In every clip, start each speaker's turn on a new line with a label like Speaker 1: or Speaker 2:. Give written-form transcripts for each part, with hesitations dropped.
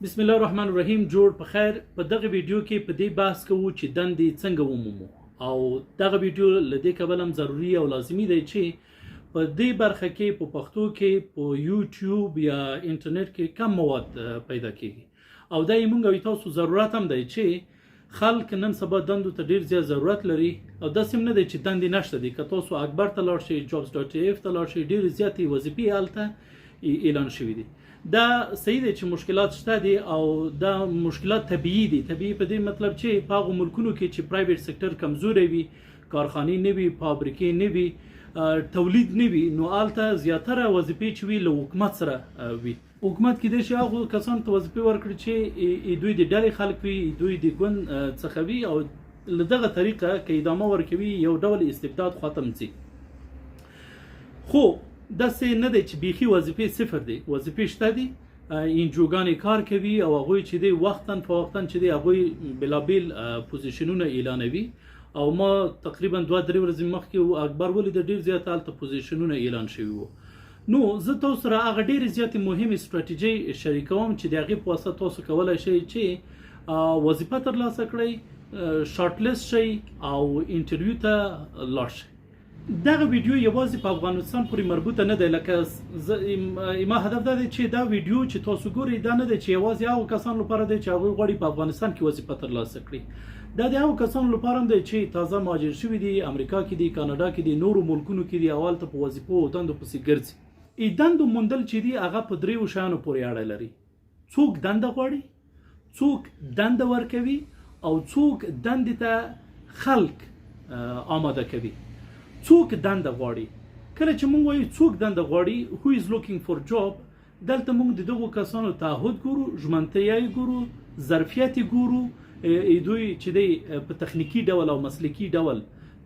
Speaker 1: بسم الله الرحمن الرحیم. جوړ په خیر. په دغه ویډیو کې په دې بحث کوو چې دندې څنګه ومومو، او دغه ویډیو لدې کبل هم ضروری او لازمی دی چې په دې برخه کې په پښتو کې په یوټیوب یا انټرنیټ کې کم مواد پیدا کیږي، او دا یې مونږ او تاسو ضرورت هم دی چې خلک نن سبا دندو ته ډیر زیات ضرورت لري، او داسې هم نه دی چې دندې نشته دي. که تاسو اکبر ته لاړ شئ، jobs.af ته لاړ شئ، ډیر زیاتې وظیفې هلته اعلان شوي دي. دا صحیح دی چې مشکلات شته دي، او دا مشکلات طبیعي دي. طبیعي په دې مطلب چې په هغو ملکونو کې چې پرایویټ سکتر کمزوری وي، کارخانې نه وي، فابریکې نه وي، تولید نه وي، نو هلته زیاتره وظیفې چې وي له حکومت سره وي. حکومت کېدای شي هغو کسانو ته وظیفې ورکړي چې دوی د ډلې خلک وي، دوی د ګوند څخه وي، او له دغه طریقه که ادامه ورکوي یو ډول استبداد ختم شي. خو داسې نه دی چې بیخي وظیفې صفر دی. وظیفې شته دي، انجوګانې کار کوي، او هغوی چې دی وختاً فوقتاً چې دی هغوی بلابیل پوزیشنونه اعلانوي. او ما تقریبا 2-3 ورځې مخکې اکبر ولید ډېر زیات هلته پوزیشنونه اعلان شوي وو. نو زه تاسو سره هغه ډېرې زیاتې مهمې ستراتیژۍ شریکوم چې د هغې په واسطه تاسو کولی شئ چې وظیفه ترلاسه کړئ، شارټ لیست شئ او انټرویو ته لاړ شئ. دغه ویډیو یوازې په افغانستان پورې مربوطه نه دی. لکه ما هدف دا دی چې دا ویډیو چې تاسو ګورئ دا نه دی چې یوازې هغو کسانو لپاره دی چې هغوی غواړي په افغانستان کې وظیفه ترلاسه کړي. دا د هغو کسانو لپاره هم دی چې تازه مهاجر شوي دي، امریکا کې دي، کاناډا کې دي، نورو ملکونو کې دي، او هلته په وظیفو او دندو پسې ګرځي. دندو موندل چې دي هغه په 3 شیانو پورې اړه لري. څوک دنده غواړي، څوک دنده ورکوي، او څوک دندې ته خلک آماده کوي. څوک دنده غواړي. کله چې موږ وایو څوک دنده غواړي، who is looking for job، دلته موږ د دغو کسانو تعهد ګورو، ژمنتیا یې ګورو، ظرفیت یې ګورو، دوی چې دی په تخنیکي ډول او مسلکي ډول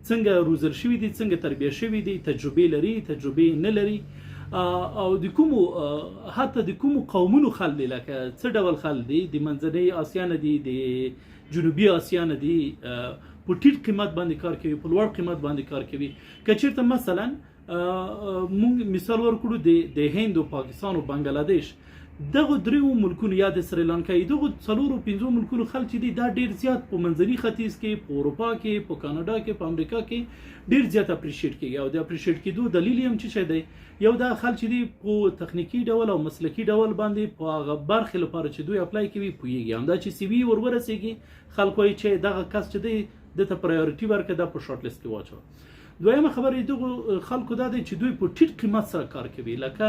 Speaker 1: څنګه روزل شوي دي، څنګه تربیه شوي دي، تجربې لري، تجربې نه لري، او د کومو حتی د کومو قومونو خلک دي، لکه څه ډول خلک دي، د منځنۍ اسیا نه دي، د جنوبي اسیا نه دي، په ټیټ قیمت باندې کار کوي، په لوړ قیمت باندې کار کوي. که چېرته مثلا مونږ مثال ورکړو د هند او پاکستان او بنګلادیش، دغه 3 ملکونو یا د سریلانکا، دغه 4-5 ملکونو خلک چې دي دا ډېر زیات په منځني ختیځ کې، په اروپا کې، په کاناډا کې، په امریکا کې ډېر زیات اپریشیټ کېږي. او د اپریشیټ کېدو دلیل یې هم څه دی؟ یو دا خلک چې دي په تخنیکي ډول او مسلکي ډول باندې په هغه برخې لپاره چې دوی اپلای کوي پوهېږي، همدا چې سی وي ورسېږي، خلک وایي چې دغه کس چې دی دته پرایورټي ورکړه، دا په شارټ لیست کې واچوه. دویمه خبره دغه خلکو دا دی چې دوی په ټیټ قیمت سره کار کوي. لکه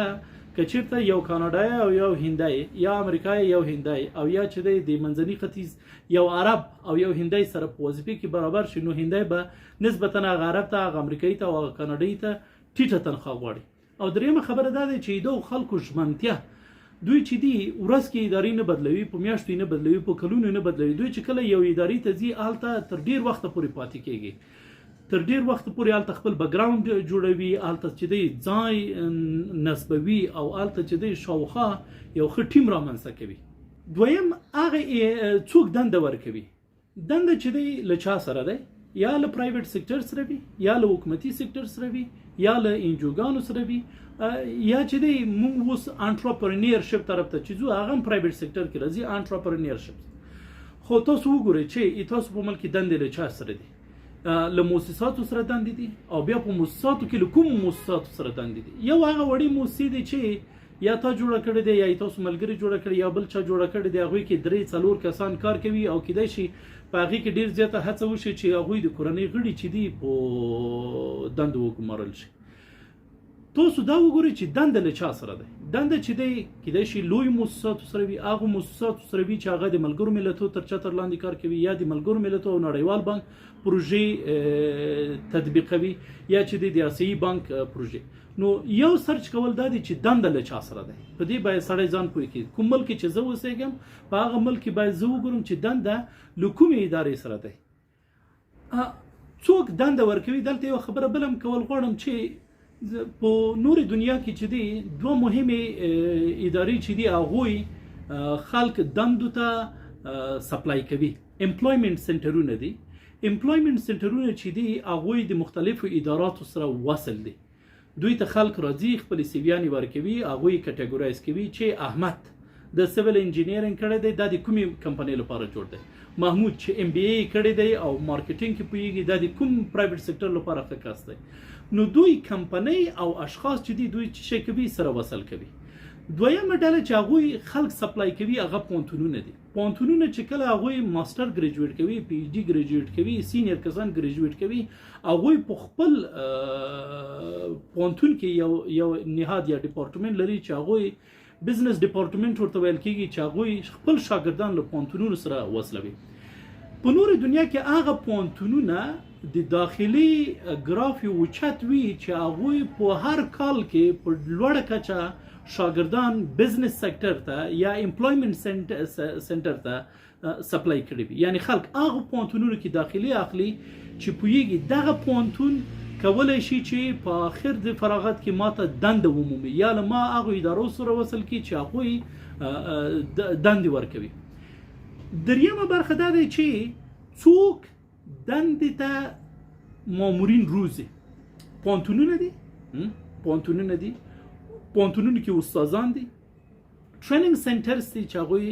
Speaker 1: که چېرته یو کاناډایی او یو هندی، یا امریکایی یو هندی، او یا چې دی د منځني ختیځ یو عرب او یو هندی سره په وظیفې کې برابر شي، نو هندی به نسبتا هغه عرب ته، هغه امریکایي ته او هغه کاناډایي ته ټیټه تنخواه غواړي. او دریمه خبره دا دی چې دغو خلکو ژمنتیا، دوی چې دی ورځ کې ادارې نه بدلوي، په میاشتو نه بدلوي، په کلونو نه بدلوي. دوی چې کله یو ادارې ته ځي هلته تر ډیر وخته پورې پاتې کېږي، تر ډیر وخت پورې هلته خپل بیکګراوند جوړوي، هلته چې دی ځای نسبوي، او هلته چې دی شاوخوا یو ښه ټیم رامنځته کوي. دویم هغه څوک دنده ورکوي. دنده چې دی له چا سره دی؟ یا له پرایویټ سکتر سره وي، یا له حکومتي سکتر سره وي، یا له انجوګانو سره وي، یا چې دی موږ اوس انټرپرینرشپ طرف ته چې ځو، هغه هم پرایویټ سکتر کې راځي، انټرپرینرشپ. خو تاسو وګورئ چې تاسو په ملک کې دندې له چا سره دي؟ له مؤسساتو سره دندې دي، او بیا په مؤسساتو کې له کومو مؤسساتو سره دندې دي؟ یو هغه وړې مؤسسې دي چې یا تا جوړه کړې دی، یا تاسو ملګري جوړه کړې، یا بل چا جوړه کړې دی، هغوی کې 3-4 کسان کار کوي، او کیدای شي په هغې کې ډېر زیاته هڅه وشي چې هغوی د کورنۍ غړي چې دي په دندو وګمارل شي. تاسو دا وګورئ چې دنده له چا سره دی. دنده چې دی کیدای شي لوی مؤسساتو سره وي، هغو مؤسساتو سره وي چې هغه د ملګرو ملتونو تر چتر لاندې کار کوي، یا د ملګرو ملتونو او نړیوال بانک پروژې تطبیقوي، یا چې دی د آسیایي بانک پروژې. نو یو سرچ کول دا دی چې دنده له چا سره دی. په دې باید سړی ځان پوه کړي. کوم ملک چې زه اوسېږم په هغه ملک کې باید زه وګورم چې دنده له کومې ادارې سره دی. څوک دنده ورکوي. دلته یو خبره بل هم کول غواړم چې په نورې دنیا کې چې دی 2 مهمې ادارې چې دي هغوی خلک دندو ته سپلای کوي. امپلایمنټ سنټرونه دي. امپلایمنټ سنټرونه چې دي هغوی د مختلفو اداراتو سره وصل دي. دوی ته خلک راځي، خپل سیویانې ورکوي، هغوی کټګورایز کوي چې احمد د سیویل انجینیرینګ کړی دی دا د کومې کمپنۍ لپاره جوړ دی. محمود چې ام بی ای کړی دی او مارکیټینګ کې پوهیږي دا د کوم پرایویټ سېکټر لپاره ښه کس دی. نو دوی کمپنۍ او اشخاص چې دي دوی څه شی کوي سره وصل کوي. دویمه ډله چې هغوی خلک سپلای کوي هغه پوهنتونونه دي. پوهنتونونه چې کله هغوی ماسټر ګریجویټ کوي پی ایچ ډي ګریجویټ کوي سینیر کسان ګریجویټ کوي هغوی په خپل پوهنتون کې یو نهاد یا ډپارټمنټ لري چې هغوی بزنس ډپارټمنټ ورته ویل کېږي چې هغوی خپل شاګردان له پوهنتونونو سره وصلوي. په نورې دنیا کې هغه پوهنتونونه د داخلي ګرافي اوچت وي چې هغوی په هر کال کې په لوړه کچه شاګردان بزنس سیکټر ته یا امپلویمنټ سنټر ته سپلای کړي وي. یعنی خلک هغه پوهنتونونو کې داخلي اخلي چې پوهیږي دغه پوهنتون کولای شي چې په آخر د فراغت کې ماته دنده ومومي یا له ما هغو ادارو سره وصل کړي چې هغوی دندې ورکوي. دریمه برخه دا دی چې څوک دندې ته مامورین روزي. پوهنتونونه دي پوهنتونونو کې استادان دي، ټریننګ سنټرز دي چې هغوی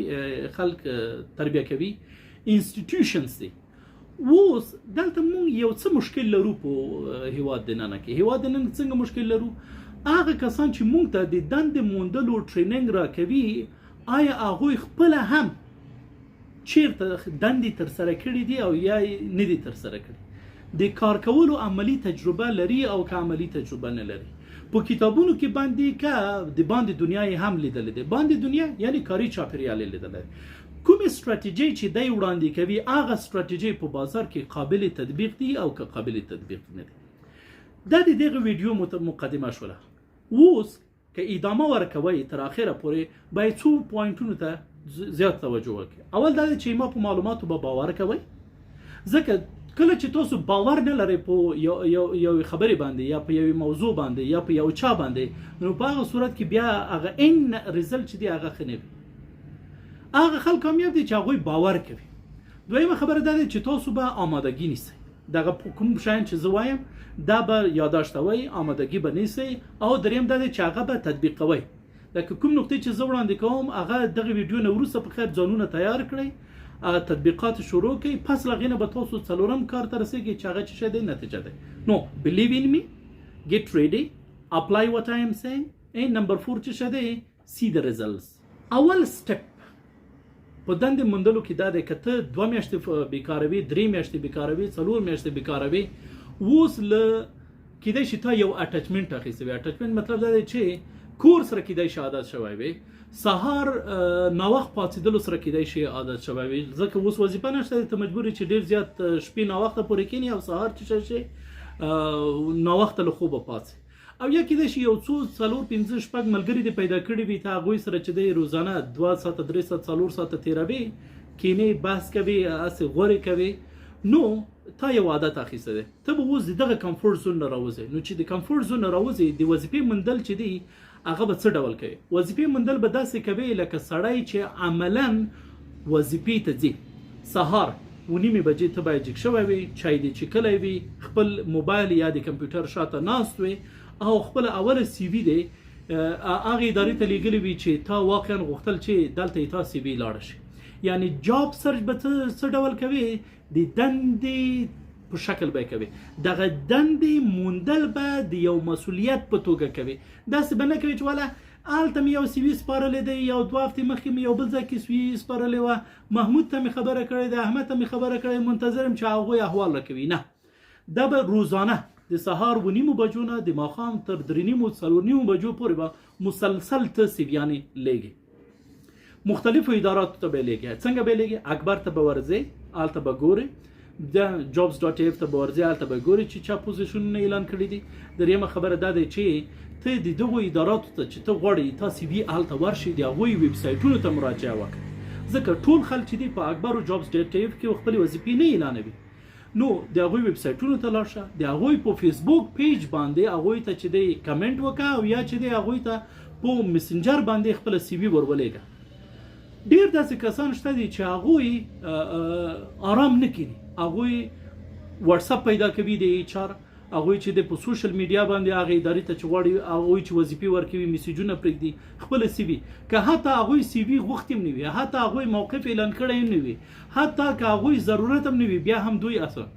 Speaker 1: خلک تربیه کوي، انسټیټیوشنز دي. اوس دلته مونږ یو څه مشکل لرو په هیواد دننه کې. هیواد دننه څنګه مشکل لرو؟ هغه کسان چې مونږ ته د دندې موندلو ټریننګ راکوي آیا هغوی خپله هم چیرته دندې ترسره کړي دي او یا نه دي ترسره کړي؟ د کار کولو عملی تجربه لري او که عملی تجربه نه لري. په کتابونو کې باندې که د باندې دنیا یې هم لیدلی دی. باندې دنیا یعنی کاري چاپیریال یې لیدلی دی. کومې استراتیجۍ چې دی وړاندې کوي هغه استراتیجۍ په بازار کې قابل تطبیق دي او که قابل تطبیق نه دي. دا د دغه ویډیو مقدمه شوله. اوس که ادامه ورکوئ تر اخره پورې باید څو پوینټونو ته زیات توجه وکړئ. اول دا دی چې ما په معلوماتو به باور کوئ، ځکه کله چې تاسو باور نه لرئ په یو خبرې باندې یا په یو موضوع باندې یا په یو چا باندې، نو په هغه صورت کې بیا هغه ان ریزلټ چې دی هغه ښه نه وي. هغه خلک کامیاب دي چې هغوی باور کوي. دویمه خبره دا ده چې تاسو به آمادګي نیسئ. دغه کوم شیان چې زه وایم دا به یاداشتوئ، آمادګي به نیسئ. او دریم دا ده چې هغه به تطبیقوئ. لکه کوم نقطې چې زه وړاندې کوم هغه دغه ویډیو نه وروسته په خیر ځانونه تیار کړئ، تطبیقات شروع کړئ، پس له هغې نه به تاسو څلورم کار ته رسېږئ چې هغه څه شی دی؟ نتیجه دی. نو believe in me, get ready, apply what I am saying, and number 4 چې څه دی؟ see the results. اول سټپ په دندې موندلو کې دا دی که ته 2 میاشتې بیکاره وي، 3 میاشتې بیکاره وي، 4 میاشتې بیکاره وي، اوس له کیدای شي تا یو اټچمنټ اخیستی وي. اټچمنټ مطلب دا دی چې کور سره کیدای شي عادت شوی وي، سهار ناوخت پاڅېدلو سره کیدای شي عادت شوی وي، ځکه اوس وظیفه نشته ته مجبور چې ډېر زیات شپې ناوخته پورې کښېني او سهار چې شي ناوخته له خوبه پاڅې. او یا کېدای شي یو څو 4 5 6 ملګري دې پیدا کړي وي ته هغوی سره چې دی روزانه 2 ساعته 3 ساعته 4 ساعته تېروي، کینې بحث کوي، هسې غورې کوي. نو تا یو عادت اخیسته دی، ته به اوس د دغه کمفورټ زون نه راوځې. نو چې د کمفورټ زون نه راوځې د وظیفې موندل چې دی هغه به څه ډول کوي؟ وظیفې موندل به داسې کوي لکه سړی چې عملا وظیفې ته ځي، سهار 9:30 بجې ته باید جګ شوی وي، چای دې څښلی وي، خپل موبایل یا د کمپیوټر شاته ناست وي او خپل اوله سی وي دی هغه ادارې ته لیږلی وي چې تا واقعا غوښتل چې دلته یې تا سی وي لاړه شي. یعنی جاب سرچ به څه ډول کوي؟ د دندې په شکل به کوي. دغه دندې موندل به د یو مسؤلیت په توګه کوي. داسې به نه کوي چې والا هلته مې یو سی وي سپارلی دی، یو 2 هفتې مخکې مې یو بل ځای کې سی وي سپارلی وه، محمود ته مې خبره کړې ده، احمد ته مې خبره کړې، منتظر یم چې هغوی احوال راکوي. نه، دا به روزانه د سهار 9:30 بجو نه د ماښام تر 3:30 4:30 بجو پورې به مسلسل ته سیویانې لیږي. مختلفو اداراتو ته به لیږي. څنګه به لیږي؟ اکبر ته به ورځې، هلته به ګورې، د jobs.af ته به ورځې، هلته به ګورې چې چا پوزیشنونه اعلان کړي دي. دریمه خبره دا دی چې ته د دغو اداراتو ته چې ته غواړې تا سی وي هلته ورشي، د هغوی ویب سایټونو ته مراجعه وکړه، ځکه ټول خلک چې دي په اکبر او jobs.af کې خپلې وظیفې نه اعلانوي. نو د هغوی ویب سایټونو ته لاړ شه، د هغوی په فیسبوک پیج باندې هغوی ته چې دی کمنټ وکړه او یا چې دی هغوی ته په مسنجر باندې خپله سی وي ورولېږه. ډېر داسې کسان شته دي چې هغوی آرام نه کوي، هغوی واتساپ پیدا کوي د ایچ آر، هغوی چې د په سوشل میډیا باندې هغه ادارې ته چې غواړي هغوی چې وظیفې ورکوي میسیجونه پرېږدي خپل سی وي که حتی هغوی سی وي غوښتي هم نه وي حتی هغوی موقف اعلان کړی هم نه وي حتی که هغوی ضرورت هم نه وي بیا هم دوی اصلا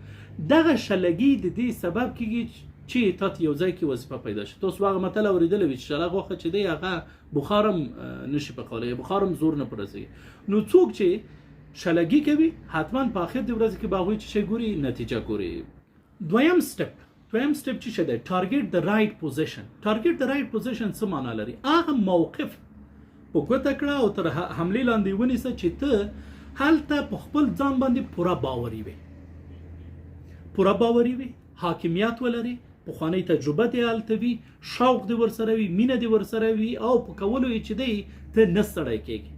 Speaker 1: دغه شلګي د دې سبب کېږي چې تاسو یو ځای کې وظیفه پیدا شي تاسو هغه متل اورېدلی وي چې شله غوښه چې دی هغه بخار هم نشي پخولی بخار هم زور نه پرځي نو څوک چې شلګي کوي حتما په آخر د ورځې کې به هغوی چې ګوري نتیجه ګوري دویم سټپ چې څه دی ټارګټ د رایټ پوزیشن ټارګټ د رایټ پوزیشن څه معنا لري هغه موقف په ګوته کړه او تر حملې لاندې ونیسه چې ته هلته په خپل ځان باندې پوره باوري وي حاکمیت ولري پخوانی تجربه دی هلته وي شوق دی ورسره وي مینه دی ورسره وي او په کولو یې چې دی ته نه ستړی کېږي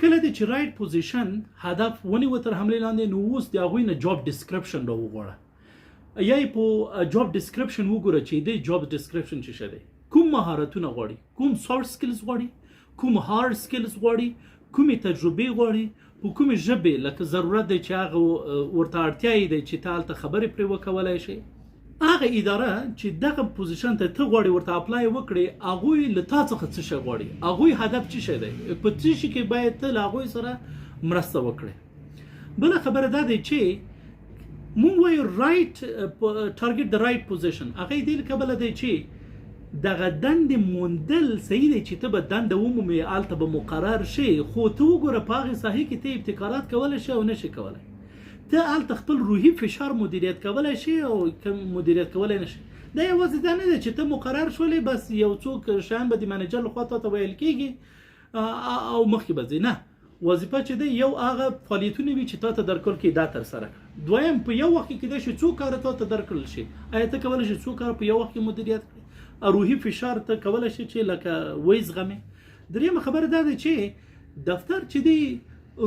Speaker 1: کله دی چې رایټ پوزیشن هدف ونیوه تر حملې لاندې نو اوس د هغوی نه جاب ډسکرپشن راوغواړه یا په جاب ډسکرپشن وګوره چې د جاب ډسکرپشن څه شي کوم مهارتونه غواړي کوم سافت سکلز غواړي کوم هارد سکلز غواړي کومې تجربې غواړي په کومې ژبې لکه ضرورت دی چې هغه ورته اړتیا یې دی چې ته هلته خبرې پرې وکولی شي هغه اداره چې دغه پوزیشن ته غواړي ورته اپلای وکړي هغوی له تا څخه څه شی غواړي هغوی هدف څه شی دی په څه شي کې باید ته له هغوی سره مرسته وکړې بله خبره دا دی چې مونږ وایو ټارګټ د رایټ پوزیشن هغه دې له کبله دی چې دغه دندې موندل صحیح دی چې ته به دنده ومومې هلته به مقرر شي خو ته وګوره په هغې ساحې کې ته ابتکارات کولی شي او نه شي کولی ته هلته خپل روحي فشار مدیریت کولی شي او مدیریت کولی نه شي دا یوازې دا نه دی چې ته مقرر شولې بس یو څوک شیان به د منیجر لخوا تا ته ویل کېږي او مخکې به ځې نه وظیفه چې دی یو هغه فعالیتونه وي چې تا ته درکول کې دا ترسره کړه دویم په یو وخت کې کیدای شي څو کاره تا ته درکړل شي آیا ته کولی شي څو کاره په یو وخت کې مدیریت کړې روحي فشار ته کولی شي چې لکه وی زغمې دریمه خبره دا ده چې دفتر چې دی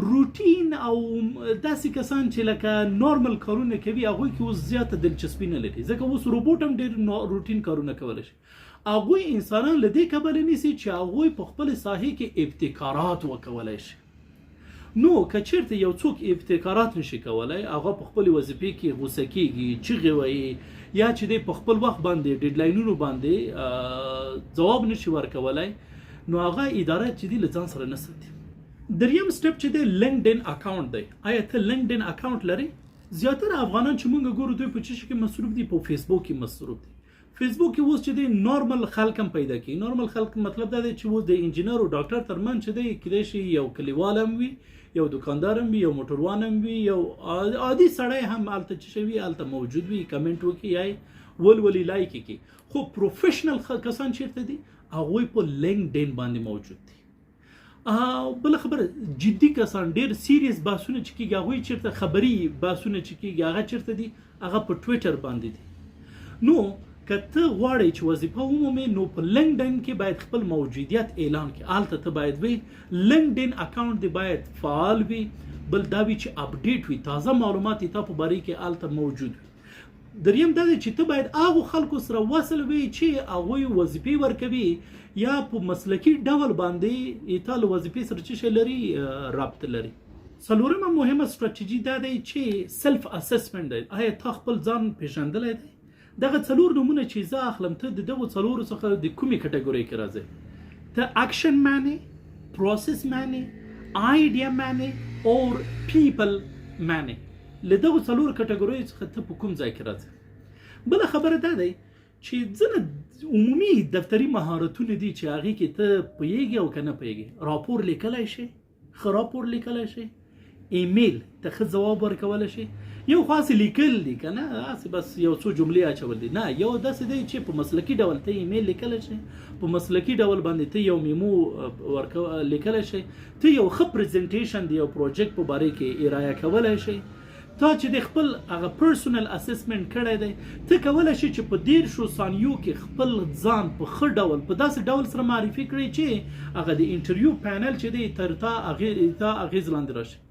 Speaker 1: روټین او داسې کسان چې لکه نورمل کارونه کوي هغوی کې اوس زیاته دلچسپي نه لري ځکه اوس روبوټ هم ډېر روټین کارونه کولی شي هغوی انسانان له دې کبله نیسي چې هغوی په خپلې ساحې کې ابتکارات وکولی شي نو که چېرته یو څوک ابتکارات نشي کولی هغه په خپلې وظیفې کې غوسه کېږي چغې وایي یا چې دی په خپل وخت باندې ډیډلاینونو باندې ځواب نشي ورکولی نو هغه اداره چې دی له ځان سره نه ساتي دریم سټپ چې دی لینکډین اکاونټ دی آیا ته لینکډین اکاونټ لري زیاتره افغانان چې موږ ګورو دوی په څه شي کې مصروف دي په فیسبوک کې مصروف دي فیسبوک کې اوس چې دی نورمل خلک هم پیدا کوي نورمل خلک مطلب دا دی چې اوس د انجینر او ډاکټر ترمنځ چې دی کېدای شي یو کلیوال هم وي یو دکاندار هم وي یو موټروان هم وي یو عادي سړی هم هلته چې شي وي هلته موجود وي کمنټ وکړي یا ولولي لایک کړي خو پروفیشنل کسان چیرته دي هغوی په لینکډین باندې موجود دي بل خبره جدي کسان ډېر سیریس بحثونه چې کېږي هغوی چیرته خبري بحثونه چې کېږي هغه چیرته دي هغه په ټویټر باندې دي نو که ته غواړې چې وظیفه ومومې نو په لینکډین کې باید خپل موجودیت اعلان کړي هلته ته باید وي لینکډین اکاونټ دی باید فعال وي بل دا وي چې اپډیټ وي تازه معلومات تا په باره کې هلته موجود وي دریم دا دی چې ته باید هغو خلکو سره وصل وي چې هغوی وظیفې ورکوي یا په مسلکي ډول باندې تا له وظیفې سره څه شی لري ربط لري څلورمه مهمه ستراتیژي دا دی چې سلف اسسمنټ دی آیا تا خپل ځان پیژندلی دی دغه څلور نومونه چې زه اخلم ته د دغو څلورو څخه د کومې کټګورۍ کې راځي ته اکشن معنی پروسس معنی آیډیا معنی اور پیپل معنی له دغو څلورو کټګوریو څخه ته په کوم ځای کې راځي بله خبره دا دی چې ځینې عمومي دفتري مهارتونه دي چې هغې کې ته پوهېږي او که نه پوهېږي راپور لیکلی شي ښه راپور لیکلی شي ایمیل ته ښه ځواب ورکولی شي یو خاص لیکل دي که نه هسې بس یو څو جملې اچول دي نه یو داسې دی چې په مسلکي ډول ته ایمیل لیکلی شي په مسلکي ډول باندې ته یو میمو لیکلی شي ته یو ښه پریزنټیشن د یو پروجیکټ په باره کې ارایه کولی شي تا چې د خپل هغه پرسونل اسسمنټ کړی دی ته کولی شي چې په 10 ثانیو کې خپل ځان په ښه ډول په داسې ډول سره معرفي کړي چې هغه د انټرویو پینل چې دی تر تا اغېز لاندې راشي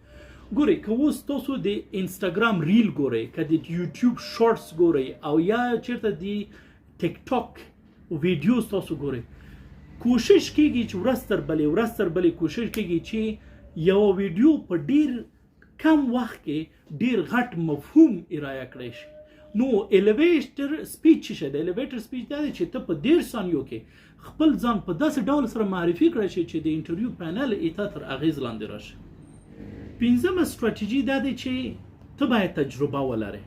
Speaker 1: ګورئ که اوس تاسو د انسټاګرام ریل ګورئ که د یوټیوب شارټس ګورئ او یا چېرته د ټیک ټاک ویډیوز تاسو ګورئ کوشش کېږي چې ورځ تر بلې کوشش کېږي چې یو ویډیو په ډېر کم وخت کې ډېر غټ مفهوم ارایه کړی شي نو الیویټر سپیچ څه دی؟ الیویټر سپیچ دا دی چې ته په 10 ثانیو کې خپل ځان په داسې ډول سره معرفي کړی شي چې د انټرویو پینل ایته تر اغیز لاندې راشي. پنځمه ستراتیژي دا دی چې ته باید تجربه ولرې.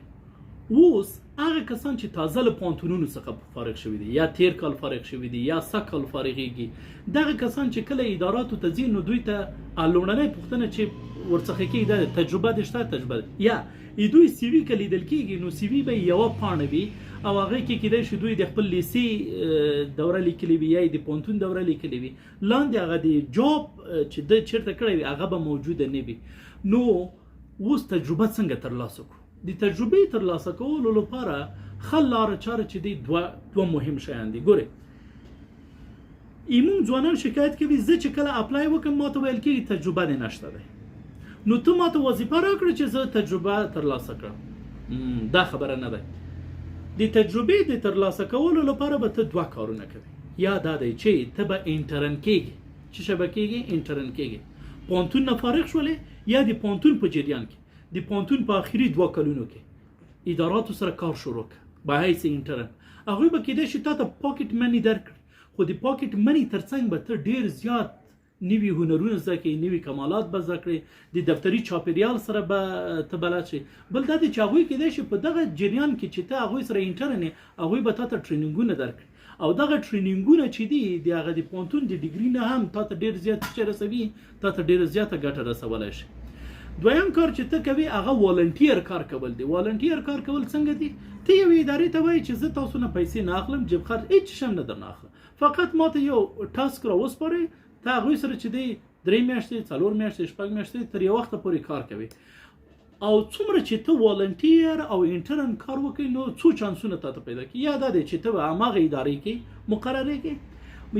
Speaker 1: اوس هغه کسان چې تازه له پوهنتونونو څخه فارغ شوي دي یا 13 کال فارغ شوي دي یا 100 کال فارغېږي، دغه کسان چې کله اداراتو ته ځي نو دوی ته لومړنۍ پوښتنه چې ورڅخه کېږي دا تجربه دې شته؟ تجربه یا دوی سی وي که لیدل کېږي نو سی وي به یوه پاڼه وي او هغه کې کېدای شي دوی د خپل لیسې دوره لیکلې وي یا د پوهنتون دوره لیکلې وي، لاندې هغه د جاب چې د چېرته کړی وي هغه به موجوده نه وي. نو اوس تجربه څنګه ترلاسه کړو؟ د تجربې ترلاسه کولو لپاره ښه لاره چاره چې دی دوه مهم شیان دي. ګورئ ایمون ځوانان شکایت کوي زه چې کله اپلای وکړم ماته ویل کېږي تجربه دې نشته دی، نو ته ماته وظیفه راکړه چې زه تجربه ترلاسه کړم. دا خبره نه ده. د تجربې د ترلاسه کولو لپاره به ته دوه کارونه کوي. یا دا دی چې ته به انټرن کېږي. چې څه به کېږي؟ انټرن کېږي. پوهنتون نه فارغ شولې یا د پوهنتون په جریان کې د پوهنتون په آخري 2 کلونو کې اداراتو سره کار شروع کړه به حیث انټرن. هغوی به کېدای شي تا ته پاکټ منی درکړي، خو د پاکټ منی ترڅنګ به ته ډېر زیات نوي هنرونه زده کړې، نوي کمالات به زده کړې، د دفتري چاپېریال سره به ته بلد شي. بل دا دی چې هغوی کېدای شي په دغه جریان کې چې ته هغوی سره انټرن یې هغوی به تا ته ټرینینګونه درکړي او دغه ټرینینګونه چې دي د هغه د پوهنتون د ډیګري نه هم تا ته ډېر زیات څه رسوي، تا ته ډېره زیاته ګټه رسولی شي. دویم کار چې ته کوي هغه والنټیر کار کول دی. والنټیر کار کول څنګه دی؟ ته یو ادارې ته وایي چې زه تاسو نه پیسې نه اخلم، جیب خرج هیڅ شی نه درنه اخلم، فقط ماته یو ټاسک راوسپارئ، ته هغوی سره چې دی 3 میاشتې 4 میاشتې 6 میاشتې تر یو وخته پورې کار کوي. او څومره چې ته والنټیر او انټرن کار وکړي نو څو چانسونه تا ته پیدا کړي. یا دا دی چې ته به هماغه ادارې کې مقررېږې،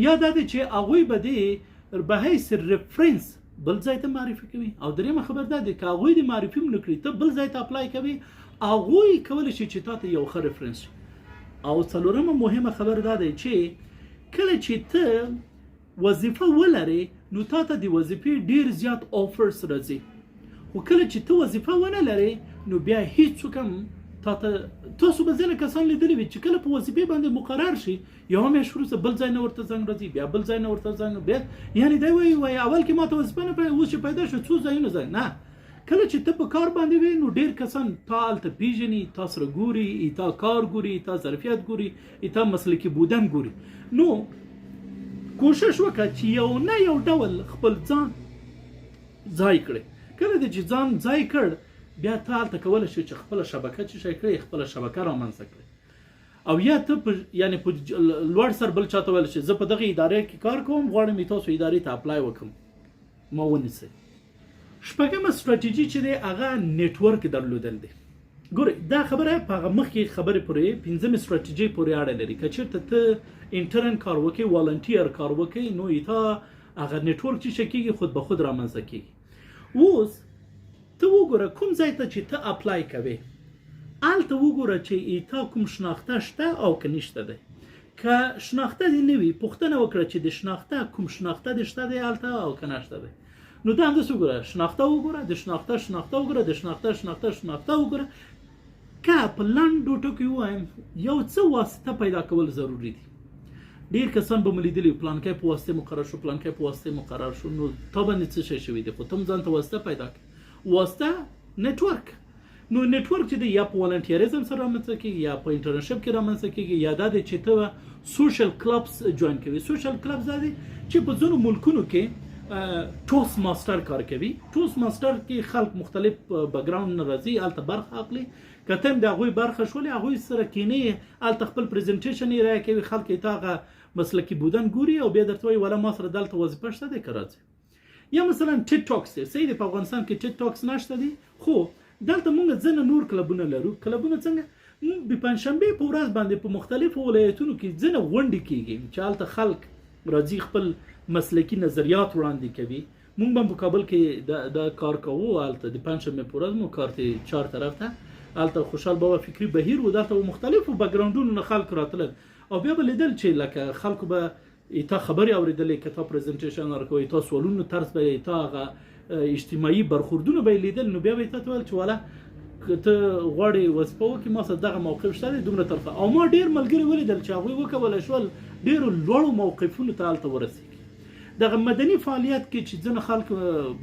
Speaker 1: یا دا دی چې هغوی به دې به حیث ریفرنس بل ځای ته معرفي کوي. او دریمه خبر دا دی که هغوی دې معرفي ونه کړي ته بل ځای ته اپلای کوي، هغوی کولی شي چې تا ته یو ښه ریفرنس شي. او څلورمه مهمه خبر دا دی چې کله چې ته وظیفه ولرې نو تا ته د وظیفې ډېر زیات آفرز راځي، خو کله چې ته وظیفه ونه لرې نو بیا هیڅوک هم تاسو به ځینې کسان لیدلي وي چې کله په وظیفې باندې مقرر شي یوه میاشت وروسته بل ځای نه ورته زنګ راځي، بیا بل ځای نه ورته زنګ، بیا یعنې دی وایي اول کې ماته وظیفه نه اوس چې پیدا شو څو ځایونه زنګ. نه، کله چې ته په کار باندې وي نو ډېر کسان تا هلته پیژني، تا سره ګوري، تا کار ګوري، تا ظرفیت ګوري، تا مسلکي بودن ګوري. نو کوشش وکړه چې یو نه یو ډول خپل ځان ځای کړې. کله چې ځان ځای کړ بیا ته هلته کولی شي چې خپله شبکه چې شی کړې، خپله شبکه رامنځته کړې. او یا ته یعنې په لوړ سر بل چاته ویلی شي زه په دغه ادارې کې کار کوم، غواړم تاسو ادارې ته اپلای وکړم، ما ونیسئ. شپږمه ستراتیژي چې دی هغه نیټورک درلودل دی. ګورئ دا خبره په هغه مخکې خبرې پورې 5مې ستراتیژۍ پورې اړه لري. که چېرته ته انټرن کار وکړې، والنټیر کار وکړې، نو تا هغه نیټورک چې شی کېږي خود به خود رامنځته کېږي. اوس ته وګوره کوم ځای ته چې ته اپلای کوې هلته وګوره چې تا کوم شناخته شته او که نشته دی. که شناخته دې نه وي پوښتنه وکړه چې د شناخته کوم شناخته دې شته دی هلته او که نشته دی. نو دا همداسې وګوره، شناخته وګوره، د شناخته وګوره، د شناخته وګوره. که په لنډو ټکو ووایم یو څه واسطه پیدا کول ضروري دي. ډېر کسان به مو لیدلي پلانکی په واسطې مقرر شو، پلانکی په واسطې مقرر شو، نو تا باندې څه شی شوي دی، خو ته هم ځان ته واسطه پیدا کړه. واسطه نیټورک. نو نیټورک چې دی یا په والنټیریزم سره رامنځته کېږي یا په انټرنشپ کې رامنځته کېږي، یا دا دی چې ته سوشل کلبس جوین کوي. سوشل کلبس دا دی چې په ځینو ملکونو کې ټوست ماستر کار کوي. ټوست ماستر کې خلک مختلف بیکګراوند نه راځي، هلته برخه اخلي. که ته هم د هغوی برخه شولې هغوی سره کینې، هلته خپل پریزنټیشن یې رایه کوي، خلک یې ته هغه مسلکي بودن ګوري او بیا درته وایي وله ما سره دلته وظیفه شته دی که راځي. یا مثلا ټیک ټاکس دی. صحیح دی په افغانستان کې ټیک ټاکس نشته دی، خو دلته موږ ځینې نور کلبونه لرو. کلبونه څنګه؟ د پنجشنبې په ورځ باندې په مختلفو ولایتونو کې ځینې غونډې کېږي چې هلته خلک راځي خپل مسلکي نظریات وړاندې کوي. موږ هم په کابل کې دا کار کوو. هلته د پنجشنبې په ورځ مو کار ته 4 طرف ته هلته خوشحال بابا فکري بهیر و، دلته مختلفو بیکګراوندونو نه خلک راتلل او بیا به لیدل چې لکه خلکو به تا خبرې اورېدلې، که تا پریزنټیشن ورکوي، تا سوالونو طرز به تا هغه اجتماعي برخوردونه به یې لیدل، نو بیا به یې تا ته ویل چې واله که ته غواړې وظیفه وکړې ما سره دغه موقف شته دی دومره ترخه او ما ډېر ملګري ولیدل چې هغوی وکولی شول ډېرو لوړو موقفونو ته هلته ورسېږي دغه مدني فعالیت کې چې ځینې خلک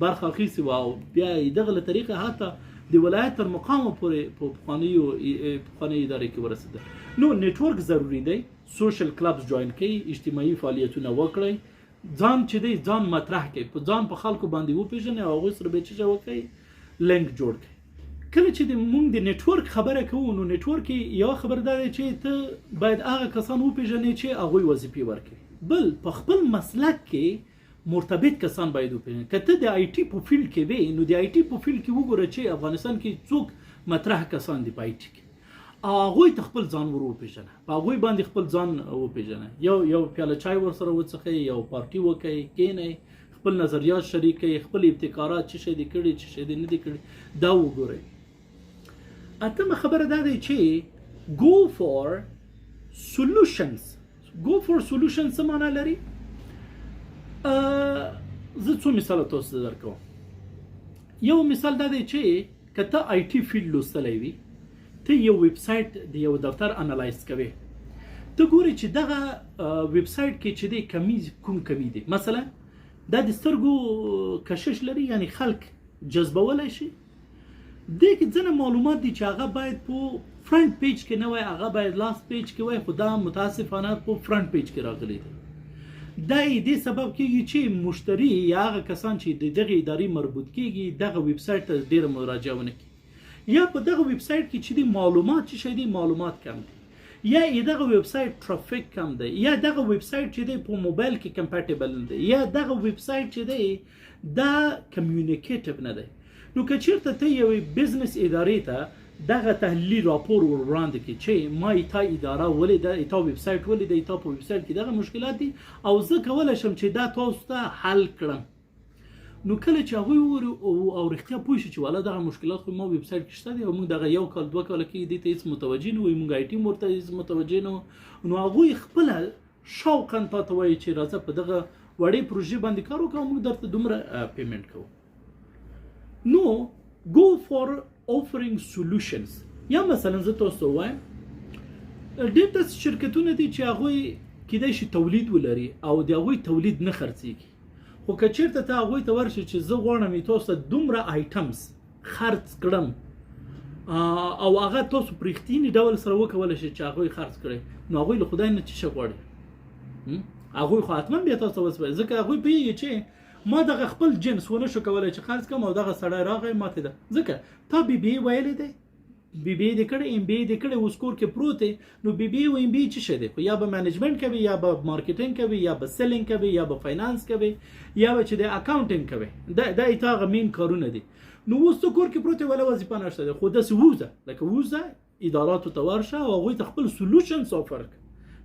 Speaker 1: برخه اخیستې وه او بیا یې دغه له طریقه حتی د ولایت تر مقامه پورې په پخوانیو ادارې کې ورسېده نو نیټورک ضروري دی سوشل کلبز جوین کړئ اجتماعي فعالیتونه وکړئ ځان چې دی ځان مطرح کړئ په ځان په خلکو باندې وپېژنئ او هغوی سره به یې څه وکړئ لینک جوړ کړئ کله چې موږ د نیټورک خبره کوو نو نیټورک یو خبر دا دی چې ته باید هغه کسان وپېژنې چې هغوی وظیفې ورکړي بل په خپل مسلک کې مرتبط کسان باید وپېژنې که ته د آی ټي په فیلډ کې وې نو د آی ټي په فیلډ کې وګوره چې افغانستان کې څوک مطرح کسان دي په آی ټي کې هغوی ته خپل ځان ور وپېژنه په هغوی باندې خپل ځان وپېژنه یو پیاله چای ورسره وڅښئ یو پارټي وکړئ کښېنئ خپل نظریات شریک کړئ خپل ابتکارات څه شی دي کړي څه شی دي نه دي کړي دا وګورئ اتمه خبره دا دی چې go for solutions څه معنا لري زه څو مثال تاسو ته درکوم یو مثال دا دی چې که ته آی ټي فیلډ لوستلی وي ته یو ویب سایټ د یو دفتر انالایز کوې ته ګورې چې دغه ویب سایټ کې چې دی کوم کمی دی مثلا دا د سترګو کشش لري یعنی خلک جذبولی شي دې کې ځینې معلومات دي چې هغه باید په فرنٹ پیج کې نه وای هغه باید لاست پیج کې وای خو دا متاسفانه په فرنٹ پیج کې راغلی دی دا دې سبب کېږي چې مشتری یا هغه کسان چې د دغه ادارې مربوط کېږي دغه ویب سایټ ته ډېره مراجعه ونه کړي یا په دغه ویب سایټ کې چې د معلومات چې شي دي معلومات کم دي یا دغه ویب سایټ ټرافیک کم دی یا دغه ویب سایټ چې دی په موبایل کې کمپیټیبل نه دی یا دغه ویب سایټ چې دی دا کمیونیکیټیو نه دی نو که چیرته ته یوې بزنس ادارې ته دغه تحلیلي راپور ور وړاندې کړي چې ما ایتا اداره ولیده ایتا ویب سایټ ولیده ایتا په ویب سایټ کې دغه مشکلات دي او زه کولی شم چې دا تاسو ته حل کړم نو کله چې هغوی وګوري او رښتیا پوه شي چې والا دغه مشکلات خو ما ویب سایټ کې شته دي او موږ دغه یو کال دوه کاله کې دې ته هېڅ متوجه نه وو موږ آی ټي ورته هېڅ متوجه نه وو نو هغوی خپله شوقا تا ته وایي چې راځه په دغه وړې پروژې باندې کار وکړو موږ درته دومره پیمنټ کوو نو go for offering solutions یا مثلا زه تاسو ته وایم ډېر داسې شرکتونه دي چې هغوی کیدای شي تولید ولري او د هغوی تولید نه خرڅېږي خو که چېرته ته هغوی ته ورشي چې زه غواړم تاسو ته دومره آیټمز خرڅ کړم او هغه تاسو په رښتیني ډول سره وکولی شئ چې هغوی خرڅ کړئ نو هغوی له خدای نه څه شی غواړي هغوی خو حتما بیا تاسو ته وسپاري ځکه هغوی پوهېږي چې ما دغه خپل جنس ونه شو کولی چې خرڅ کړم او دغه سړی راغی ماته ده ځکه تا بی بی ویلی دی بی بی دې کړی ایم بی دې کړی اوس کور کې پروت دی نو بی بی او ایم بی څه شی دی خو یا به مینجمنټ کوي یا به مارکیټینګ کوي یا به سیلینګ کوي یا به فاینانس کوي یا به چې د اکاونټینګ کوي دا ایته هغه مین کارونه دي نو اوس ته کور کې پروت دی ولا وظیفه نشته دی خو داسې ووځه اداراتو ته ورشه او هغوی ته خپل سولوشنز آفر کړه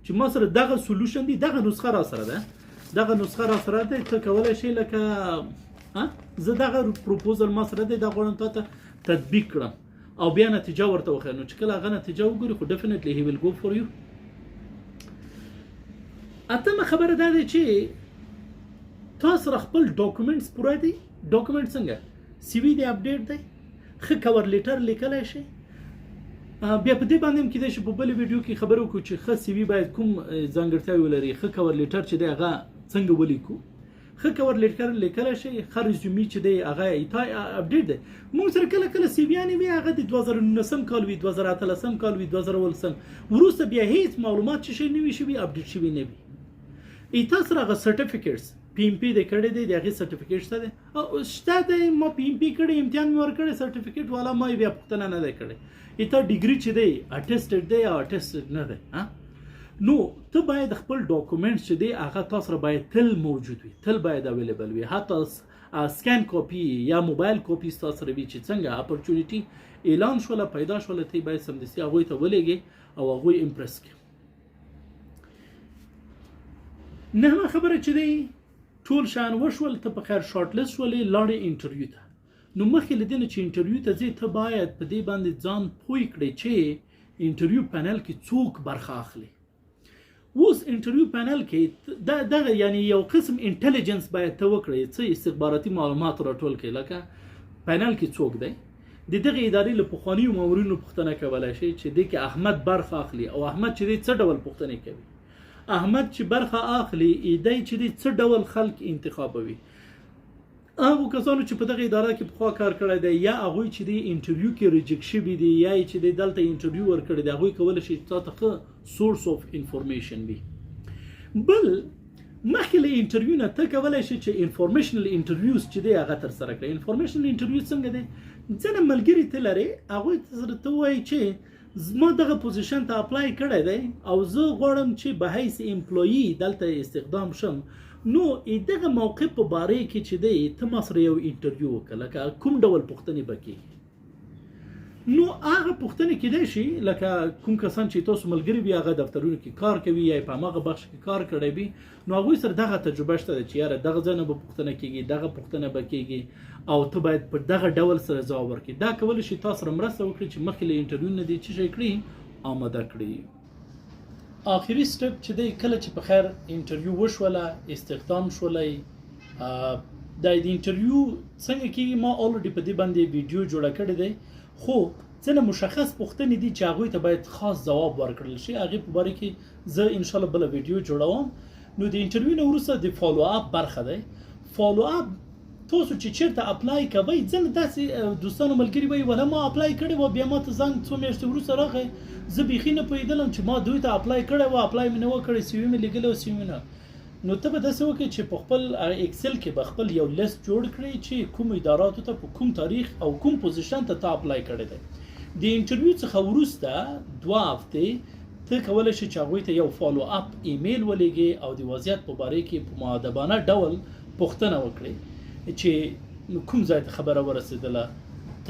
Speaker 1: چې ما سره دغه سولوشن دی دغه نسخه را سره ده ته کولی شي لکه زه دغه پروپوزل ما سره دی دا غواړم تا ته تطبیق کړم او بیا نتیجه ورته وښیم نو چې کله هغه نتیجه وګوري خو ډیفینټلی هی ویل گو فور یو اتمه خبره دا دی چې تاسو سره خپل ډاکومنټس پوره دي ډاکومنټ څنګه سی وی دی اپډیټ دی ښه کور لیټر لیکلی شي بیا په دې باندې هم کېدای شي په بلې ویډیو کې خبرې وکړو چې ښه سی وي باید کوم ځانګړتیاوې ولري ښه کور لیټر چې دی هغه څنګه ولیکو ښه کور لیټر لیکلی شي ښه ریزیومي چې دی هغه اپډیټ دی موږ سره کله کله سی ویانې وي هغه د 2019 کال وي 2018 کال وي 2018 وروسته بیا هیڅ معلومات چې شي نه وي شوي اپډیټ شوي نه وي ایتا سره هغه سرټیفیکیټس پی ام پی د کړی دی د هغې سرټیفیکیټ شته دی شته دی ما پی ام پی کړی امتحان مې ورکړی سرټیفیکیټ والا ما یې بیا پوښتنه نه دی کړی ایتا ډیګري چې دی اټیسټډ دی یا اټیسټډ نه دی نو ته باید خپل ډاکومنټس چې دی هغه تاسو سره باید تل موجود وي تل باید اویلیبل وي حتی سکین کاپي یا موبایل کاپي تاسو سره وي چې څنګه اپورچونټي اعلان شوله پیدا شوله ته باید سمدستي هغوی ته ولېږي او هغوی امپرس کړي نهمه خبره چې دی ټول شان وشول ته په خیر شارټ لیست شولې لاړې انټرویو ته نو مخکې له دې نه چې انټرویو ته ځې ته باید په دې باندې ځان پوه کړې چې انټرویو پینل کې څوک برخه اخلي اوس انټرویو پینل کې دغه یعنی یو قسم انټیلیجنس باید ته وکړې څه استخباراتي معلومات راټول کړې لکه پینل کې څوک دی د دغه ادارې له پخوانیو مامورینو پوښتنه کولی شئ چې دې کې احمد برخه اخلي او احمد چې دی څه ډول پوښتنې کوي. احمد چې برخه اخلي دی چې دی څه ډول خلک انتخابوي. هغو کسانو چې په دغه اداره کې پخوا کار کړی دی یا هغوی چې دی انټرویو کې ریجیکټ شوي دي یا چې دی دلته انټرویو ورکړی دی هغوی کولی شي چې تا ته ښه سورس آف انفارمیشن وي. بل مخکې له انټرویو نه ته کولی شي چې انفارمیشنل انټرویوز چې دی هغه ترسره کړې. انفارمیشنل انټرویو څنګه دی؟ ځینې ملګري ته لرې هغوی سره ته ووایي چې زما دغه پوزیشن ته اپلای کړی دی او زه غواړم چې به حیث امپلویي دلته استخدام شم، نو دغه موقع په باره کې چې دی ته ما سره یو انټرویو وکړه، لکه کوم ډول پوښتنې به کېږي. نو هغه پوښتنې کېدای شي لکه کوم کسان چې تاسو ملګري وي هغه دفترونو کې کار کوي یا په هماغه بخش کې کار کړی وي، نو هغوی سره دغه تجربه شته چې یاره دغه ځای نه به پوښتنه کېږي، دغه پوښتنه به کېږي او ته باید په دغه ډول سره ځواب ورکړي. دا کولی شي تاسو سره مرسته وکړي چې مخکې له انټرویو نه دې څه شی کړي، آماده کړي. آخري سټپ چې دی کله چې په خیر انټرویو وشوله، استخدام شولی، د انټرویو څنګه کېږي ما الریډي په دې باندې ویډیو جوړه کړې دی، خو ځینې مشخص پوښتنې دي چې هغوی ته باید خاص ځواب ورکړل شي. هغې په باره کې زه انشاءالله بله ویډیو جوړوم. نو د انټرویو نه وروسته د فالو اپ برخه دی. فالو اپ تاسو چې چیرته اپلای کوئ، ځینې داسې دوستانو ملګري وایي وله ما اپلای کړی و بیا ما ته زنګ څو میاشتې وروسته راغی، زه بیخي نه پوهېدلم چې ما دوی ته اپلای کړی و، اپلای مې نه و کړی، سی وي مې لېږلی و، سی وي نه. نو ته به داسې وکړې چې په خپل اکسل کې به خپل یو لیست جوړ کړې چې کوم اداراتو ته په کوم تاریخ او کوم پوزیشن ته اپلای کړی دی. د انټرویو څخه وروسته 2 هفتې ته کولی شي چې هغوی ته یو فالو اپ ایمیل ولیږې او د وضعیت په باره کې په مؤدبانه ډول پوښتنه وکړې چې کوم ځای ته خبره ورسېدله،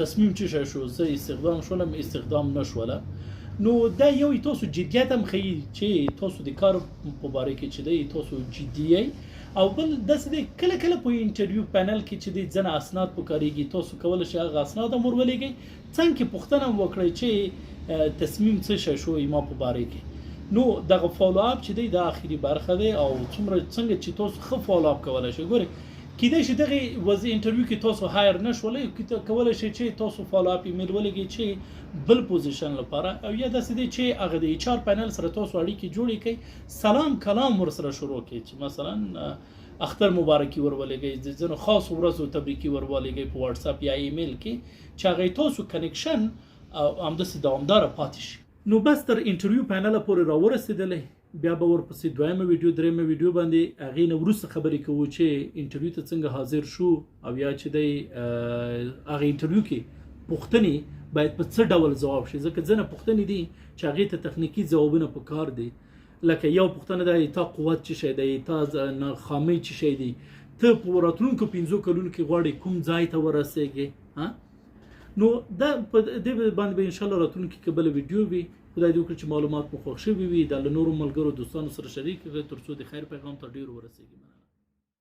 Speaker 1: تصمیم څه شی شو، زه استخدام شولم، استخدام نه شوله. نو دا یو تاسو جدیت هم ښیي چې تاسو د کار په باره کې چې دی تاسو جدي یئ. او بل داسې دی کله کله په انټرویو پینل کې چې دی ځینې اسناد پکارېږي، تاسو کولی شئ هغه اسناد هم ور ولېږئ، څنګه کې پوښتنه هم وکړئ چې تصمیم څه شی شو ما په باره کې. نو دغه فالو اپ چې دی دا آخري برخه دی او څنګه چې تاسو ښه فالو اپ کولی شئ. ګورئ کیدای شي دغه انټرویو کې تاسو هایر نه شولئ، کولی شئ چې تاسو فالو اپ ایمیل ولګئ چې بل پوزیشن لپاره، او یا داسې دی چې هغه د ایچ آر پینل سره تاسو اړیکې جوړې کړئ، سلام کلام ورسره شروع کړئ چې مثلا اختر مبارکي ور ولګئ، د ځینو خاصو ورځو تبریکي ور ولګئ په واتس اپ یا ایمیل کې چې هغه تاسو کنیکشن همداسې دوامداره پاتې شي. نو بس تر انټرویو پینل پورې راورسېدلی، بیا به ورپسې دویمه ویډیو درېیمه ویډیو باندې هغې نه وروسته خبرې کوو چې انټرویو ته څنګه حاضر شو او یا چې دی هغه انټرویو کې پوښتنې باید په څه ډول ځواب شي، ځکه ځینې پوښتنې دي چې هغې ته تخنیکي ځوابونه پکار دي. لکه یو پوښتنه ده تا قوت څه شی دی، تا ناخامۍ څه شی دی، ته په راتلونکو 5 کلونو کې غواړې کوم ځای ته ورسېږې. نو دا په دې باندې به انشاءالله راتلونکي کې بله ویډیو وي. خدای دې وکړي چې معلومات مو خوښ شوي وي، دا له نورو ملګرو دوستانو سره شریک کړئ تر څو د خیر پیغام ته ډېر ورسېږي.